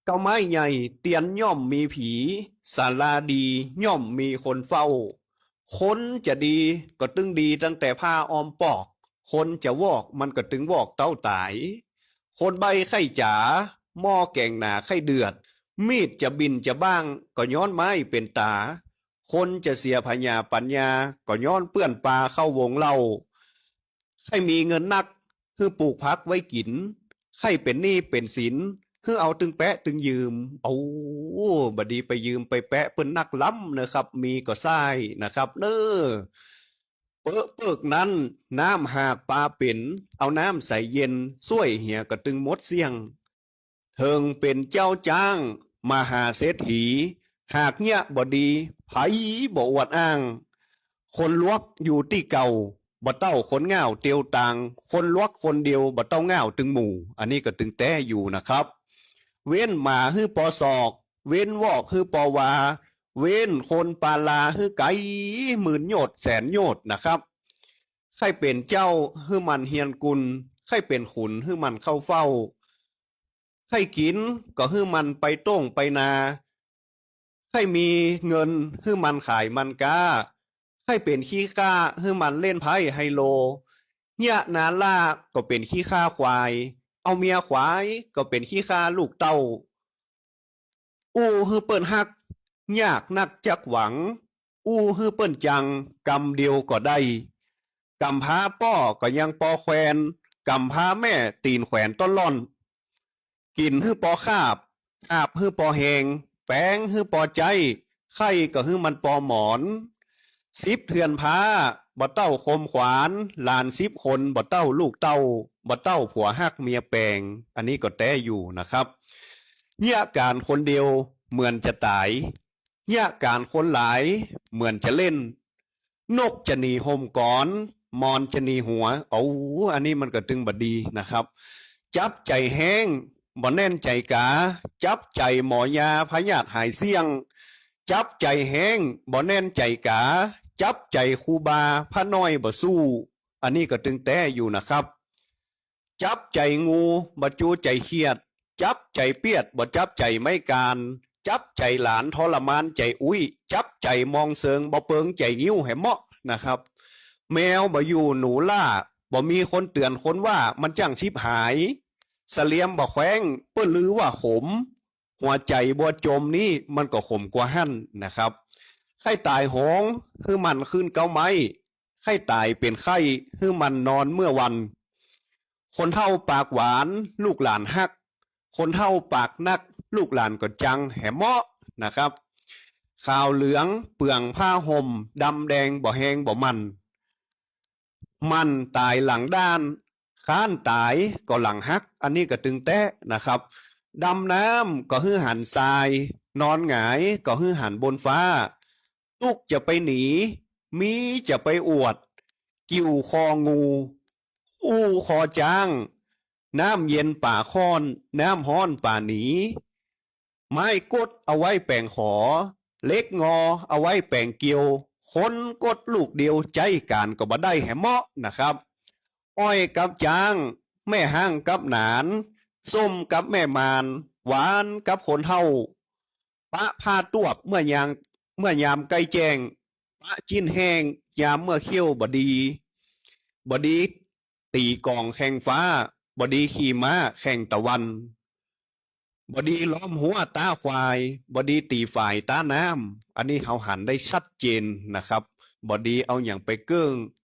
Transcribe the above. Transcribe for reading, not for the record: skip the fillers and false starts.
เก้าไม้ใหญ่เตียนย่อมมีผีศาลาดีย่อมมีคนเฝ้าคนจะดีก็ตึงดีตั้งแต่ผ้าออมปอกคนจะวอกมันก็ตึงวอกเต้าตายคนใบไข่จ๋าหม้อแกงหนาไข่เดือดมีดจะบินจะบ้างก็ย้อนไม้เป็นตาคนจะเสียพญาปัญญาก็ย้อนเปื้อนปลาเข้าวงเล่าใครมีเงินนักคือปลูกพักไว้กินใครเป็นหนี้เป็นสินคือเอาตึงแปะตึงยืมเอาบดีไปยืมไปแปะเปิ้นนักล้ำนะครับมีก็ไส้นะครับเน้อเปิกนั้นน้ำหากปลาเป็นเอาน้ำใส่เย็นช่วยเหี่ยก็ตึงมดเสี่ยงเทิงเป็นเจ้าจ้างมหาเศรษฐีหากเนี่ยบ่ดีไผบ่อวดอ้างคนลวกอยู่ที่เก่าบ่เต้าคนง่าวเตียวต่างคนลวกคนเดียวบ่เต้าง่าวตึงหมู่อันนี้ก็ตึงแต้อยู่นะครับเว้นหมาฮื้อปอศอกเว้นวอกฮื้อปอวาเว้นคนปาลาฮื้อไก่หมื่นโยดแสนโยดนะครับใครเป็นเจ้าฮื้อมันเฮียนกุลใครเป็นขุนฮื้อมันเข้าเฝ้าใครกินก็ฮื้อมันไปต้งไปนาใครมีเงินฮื้อมันขายมันกาให้เป็นขี้ข้าให้มันเล่นไพ่ไฮโลเนี่ยนาล่าก็เป็นขี้ข้าควายเอาเมียควายก็เป็นขี้ข้าลูกเต้าอู้ฮือเปิ้นฮักยากนักจักหวังอู้ฮือเปิ้นจังกำเดียวก็ได้กำพาป้อก็ยังปอแควนกำพาแม่ตีนแขวนต้นล่อนกินฮือปอคาบอาบฮือปอแหงแป้งฮือปอใจไข่ก็ฮือมันปอหมอนสิบเถื่อนพาบ่เต้าคมขวานหลาน10 คนบ่เต้าลูกเต้าบ่เต้าผัวฮักเมียแปลงอันนี้ก็แต้อยู่นะครับเยี่ยการคนเดียวเหมือนจะตายเยี่ยการคนหลายเหมือนจะเล่นนกจะหนีห่มก่อนมอนจะหนีหัวเอาอันนี้มันก็ตึงบดีนะครับจับใจแห้งบ่แน่นใจกาจับใจหมอยาพยาธิหายเสี่ยงจับใจแห้งบ่แน่นใจกาจับใจครูบาพระน้อยบ่สู้อันนี้ก็ตึงแต้อยู่นะครับจับใจงูบ่จูใจเครียดจับใจเปียดบ่จับใจไม่การจับใจหลานทรมานใจอุ้ยจับใจมองเสิงบ่เปิงใจงิ้วให้เหมาะนะครับแมวบ่อยู่หนูล่าบ่มีคนเตือนคนว่ามันจังชิบหายเสลียมบ่แขวงเปิ้นลือว่าขมหัวใจบ่จมนี่มันก็ขมกว่าหั่นนะครับไข้ตายโหงคือมันขึ้นเก้าไม้ไข้ตายเป็นไข้คือมันนอนเมื่อวันคนเฒ่าปากหวานลูกหลานฮักคนเฒ่าปากนักลูกหลานก็จังแหมเหมาะนะครับข่าวเหลืองเปลืองผ้าห่มดำแดงบ่แหงบ่มันตายหลังด้านค้านตายก็หลังฮักอันนี้ก็ตึงแตะนะครับดำน้ำก็ฮือหันทรายนอนหงายก็ฮือหันบนฟ้าตุกจะไปหนีมีจะไปอวดกิ่วคองูอู้คอจ้างน้ำเย็นป่าค้อนน้ำฮ้อนป่าหนีไม้กดเอาไว้แปลงขอเล็กงอเอาไว้แปลงเกียวคนกดลูกเดียวใจการก็บ่ได้แหมเหมาะนะครับอ้อยกับจางแม่ห้างกับหนานส้มกับแม่มานหวานกับคนเท่าปะพาตวบเมื่อยามใกล้แจ้งปะจิ้นแห้งยามเมื่อเขี้ยวบดีตีกองแข่งฟ้าบดีขี่ม้าแข่งตะวันบดีล้อมหัวตาควายบดีตีฝ่ายตาน้ำอันนี้เขาหันได้ชัดเจนนะครับบดีเอาอย่างไปเกิ้ง